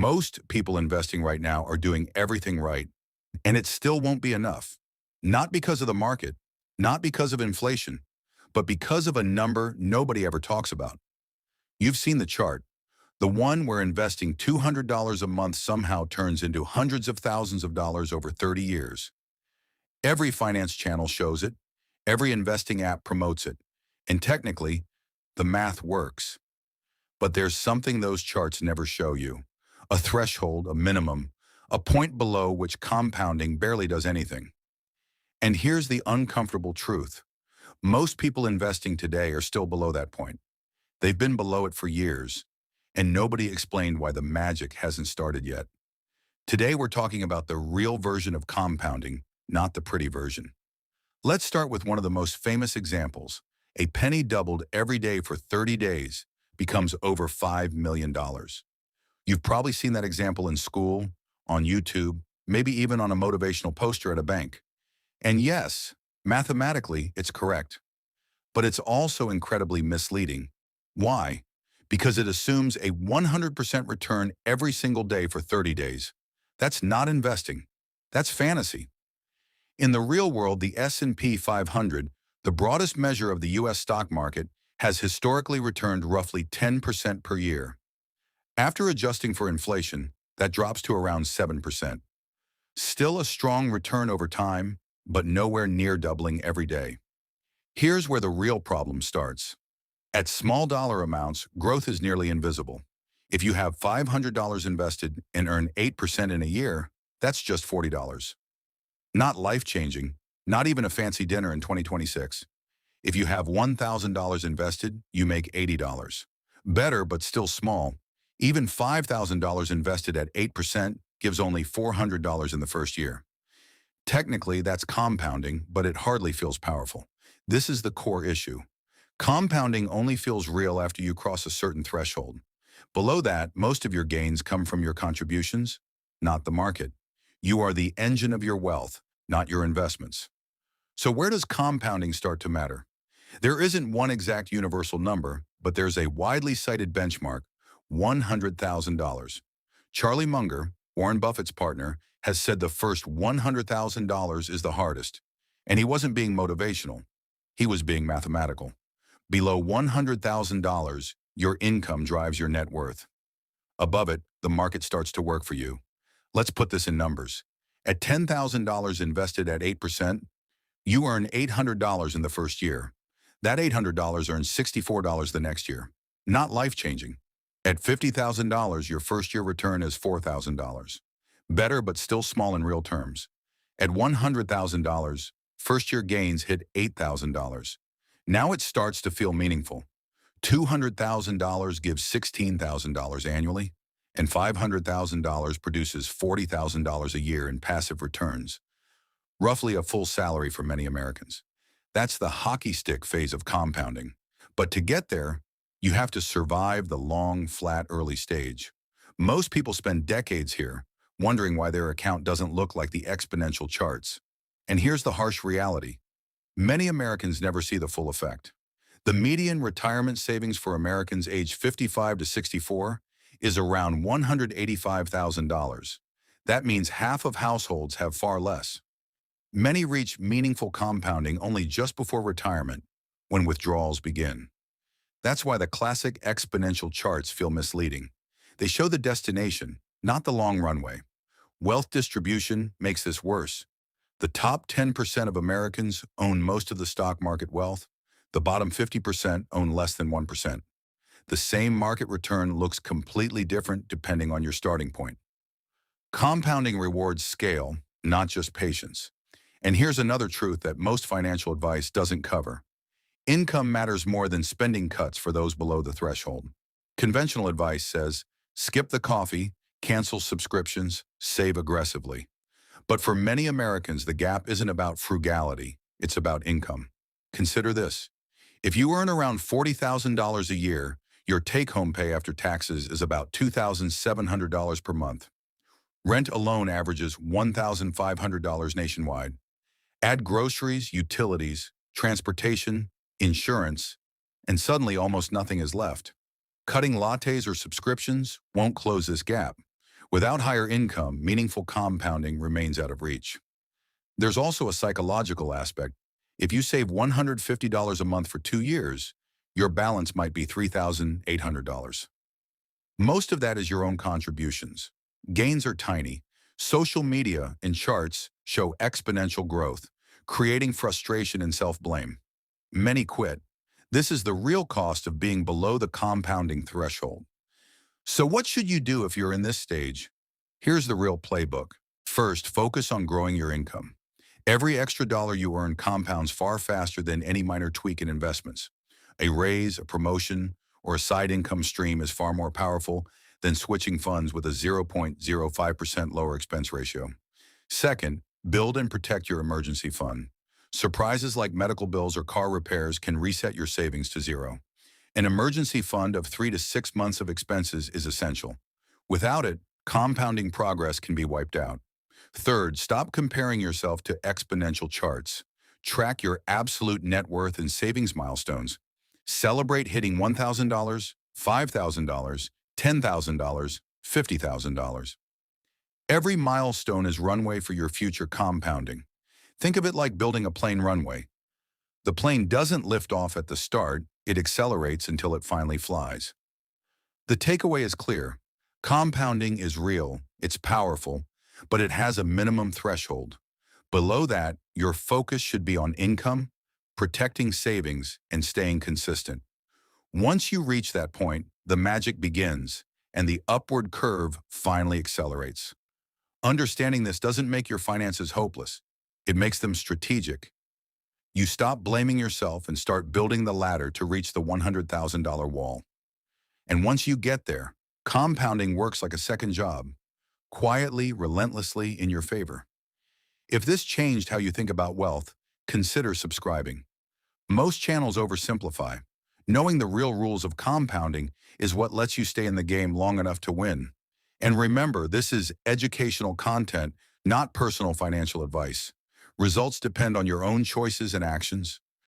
Most people investing right now are doing everything right, and it still won't be enough. Not because of the market, not because of inflation, but because of a number nobody ever talks about. You've seen the chart, the one where investing $200 a month somehow turns into hundreds of thousands of dollars over 30 years. Every finance channel shows it, every investing app promotes it, and technically, the math works. But there's something those charts never show you. A threshold, a minimum, a point below which compounding barely does anything. And here's the uncomfortable truth. Most people investing today are still below that point. They've been below it for years, and nobody explained why the magic hasn't started yet. Today we're talking about the real version of compounding, not the pretty version. Let's start with one of the most famous examples. A penny doubled every day for 30 days becomes over $5 million. You've probably seen that example in school, on YouTube, maybe even on a motivational poster at a bank. And yes, mathematically, it's correct. But it's also incredibly misleading. Why? Because it assumes a 100% return every single day for 30 days. That's not investing. That's fantasy. In the real world, the S&P 500, the broadest measure of the U.S. stock market, has historically returned roughly 10% per year. After adjusting for inflation, that drops to around 7%. Still a strong return over time, but nowhere near doubling every day. Here's where the real problem starts. At small dollar amounts, growth is nearly invisible. If you have $500 invested and earn 8% in a year, that's just $40. Not life-changing, not even a fancy dinner in 2026. If you have $1,000 invested, you make $80. Better, but still small. Even $5,000 invested at 8% gives only $400 in the first year. Technically, that's compounding, but it hardly feels powerful. This is the core issue. Compounding only feels real after you cross a certain threshold. Below that, most of your gains come from your contributions, not the market. You are the engine of your wealth, not your investments. So where does compounding start to matter? There isn't one exact universal number, but there's a widely cited benchmark, $100,000. Charlie Munger, Warren Buffett's partner, has said the first $100,000 is the hardest. And he wasn't being motivational. He was being mathematical. Below $100,000, your income drives your net worth. Above it, the market starts to work for you. Let's put this in numbers. At $10,000 invested at 8%, you earn $800 in the first year. That $800 earns $64 the next year. Not life-changing. At $50,000, your first-year return is $4,000. Better, but still small in real terms. At $100,000, first-year gains hit $8,000. Now it starts to feel meaningful. $200,000 gives $16,000 annually, and $500,000 produces $40,000 a year in passive returns, roughly a full salary for many Americans. That's the hockey stick phase of compounding. But to get there, you have to survive the long, flat early stage. Most people spend decades here, wondering why their account doesn't look like the exponential charts. And here's the harsh reality. Many Americans never see the full effect. The median retirement savings for Americans aged 55 to 64 is around $185,000. That means half of households have far less. Many reach meaningful compounding only just before retirement, when withdrawals begin. That's why the classic exponential charts feel misleading. They show the destination, not the long runway. Wealth distribution makes this worse. The top 10% of Americans own most of the stock market wealth. The bottom 50% own less than 1%. The same market return looks completely different depending on your starting point. Compounding rewards scale, not just patience. And here's another truth that most financial advice doesn't cover. Income matters more than spending cuts for those below the threshold. Conventional advice says, skip the coffee, cancel subscriptions, save aggressively. But for many Americans, the gap isn't about frugality, it's about income. Consider this. If you earn around $40,000 a year, your take-home pay after taxes is about $2,700 per month. Rent alone averages $1,500 nationwide. Add groceries, utilities, transportation, insurance, and suddenly almost nothing is left. Cutting lattes or subscriptions won't close this gap. Without higher income, meaningful compounding remains out of reach. There's also a psychological aspect. If you save $150 a month for 2 years, your balance might be $3,800. Most of that is your own contributions. Gains are tiny. Social media and charts show exponential growth, creating frustration and self-blame. Many quit. This is the real cost of being below the compounding threshold. So what should you do if you're in this stage? Here's the real playbook. First, focus on growing your income. Every extra dollar you earn compounds far faster than any minor tweak in investments. A raise, a promotion, or a side income stream is far more powerful than switching funds with a 0.05% lower expense ratio. Second, build and protect your emergency fund. Surprises like medical bills or car repairs can reset your savings to zero. An emergency fund of 3 to 6 months of expenses is essential. Without it, compounding progress can be wiped out. Third, stop comparing yourself to exponential charts. Track your absolute net worth and savings milestones. Celebrate hitting $1,000, $5,000, $10,000, $50,000. Every milestone is runway for your future compounding. Think of it like building a plane runway. The plane doesn't lift off at the start, it accelerates until it finally flies. The takeaway is clear. Compounding is real, it's powerful, but it has a minimum threshold. Below that, your focus should be on income, protecting savings, and staying consistent. Once you reach that point, the magic begins, and the upward curve finally accelerates. Understanding this doesn't make your finances hopeless. It makes them strategic. You stop blaming yourself and start building the ladder to reach the $100,000 wall. And once you get there, compounding works like a second job, quietly, relentlessly in your favor. If this changed how you think about wealth, consider subscribing. Most channels oversimplify. Knowing the real rules of compounding is what lets you stay in the game long enough to win. And remember, this is educational content, not personal financial advice. Results depend on your own choices and actions.